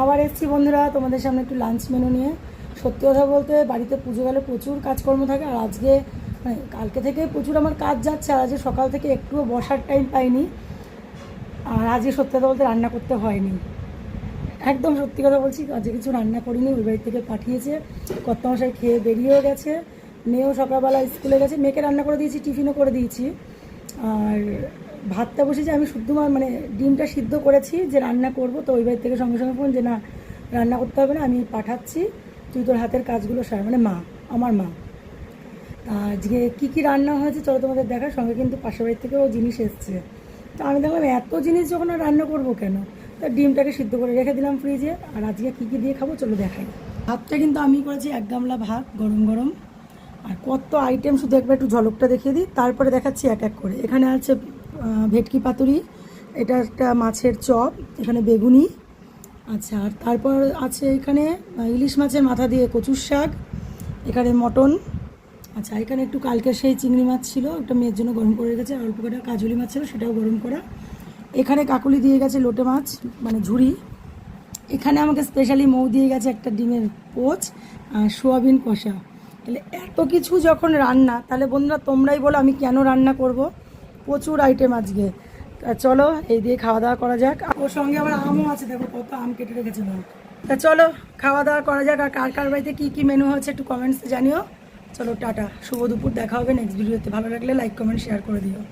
আবার এসেছি বন্ধুরা তোমাদের সামনে একটু লাঞ্চ মেনু নিয়ে। সত্যি কথা বলতে বাড়িতে পুজো গেলে প্রচুর কাজকর্ম থাকে, আর আজকে মানে কালকে থেকে প্রচুর আমার কাজ যাচ্ছে, আর আজকে সকাল থেকে একটুও বসার টাইম পাইনি। আর আজকে সত্যি কথা বলতে রান্না করতে হয়নি, একদম সত্যি কথা বলছি, আজকে কিছু রান্না করিনি। ওই বাড়ি থেকে পাঠিয়েছে, কর্তামশাই খেয়ে বেরিয়েও গেছে, মেয়েও সকালবেলা স্কুলে গেছে, মেয়েকে রান্না করে দিয়েছি, টিফিনও করে দিয়েছি। আর ভাতটা বসেছি আমি, শুদ্ধ মানে ডিমটা সিদ্ধ করেছি যে রান্না করব, তো ওই বাড়ি থেকে সঙ্গে সঙ্গে ফোন যে না রান্না করতে হবে না, আমি পাঠাচ্ছি, তুই তোর হাতের কাজগুলো সার, মানে মা, আমার মা। তা আজকে কী কী রান্না হয়েছে চলো তোমাদের দেখার, সঙ্গে কিন্তু পাশের বাড়ির থেকেও জিনিস এসছে। তো আমি দেখলাম এত জিনিস যখন আর রান্না করবো কেন, তা ডিমটাকে সিদ্ধ করে রেখে দিলাম ফ্রিজে। আর আজকে কী কী দিয়ে খাবো চলো দেখাই। ভাতটা কিন্তু আমি করেছি 1 গামলা ভাত, গরম গরম। আর কত আইটেম শুধু একবার একটু ঝলকটা দেখিয়ে দিই, তারপরে দেখাচ্ছি এক এক করে। এখানে আছে ভেটকি পাতুরি, এটা একটা মাছের চপ, এখানে বেগুনি, আচ্ছা। আর তারপর আছে এখানে ইলিশ মাছের মাথা দিয়ে কচুর শাক, এখানে মটন, আচ্ছা। এখানে একটু কালকের সেই চিংড়ি মাছ ছিল, একটা মেয়ের জন্য গরম করে রেখেছে, আর অল্প কটা কাজুলি মাছ ছিল, সেটাও গরম করা। এখানে কাকুলি দিয়ে গেছে লোটে মাছ, মানে ঝুড়ি। এখানে আমাকে স্পেশালি মৌ দিয়ে গেছে একটা ডিমের পোচ আর সোয়াবিন কষা। তাহলে এত কিছু যখন রান্না, তাহলে বন্ধুরা তোমরাই বলো আমি কেন রান্না করব। প্রচুর আইটেম আজকে। তা চলো এই দিয়ে খাওয়া দাওয়া করা যাক। ওর সঙ্গে আবার আমও আছে, দেখো কত আম কেটে রেখেছে মা। তা চলো খাওয়া দাওয়া করা যাক। আর কার কার বাড়িতে কী কী মেনু হচ্ছে একটু কমেন্টসে জানিও। চলো টাটা, শুভ দুপুর, দেখা হবে নেক্সট ভিডিওতে। ভালো লাগলে লাইক কমেন্ট শেয়ার করে দিও।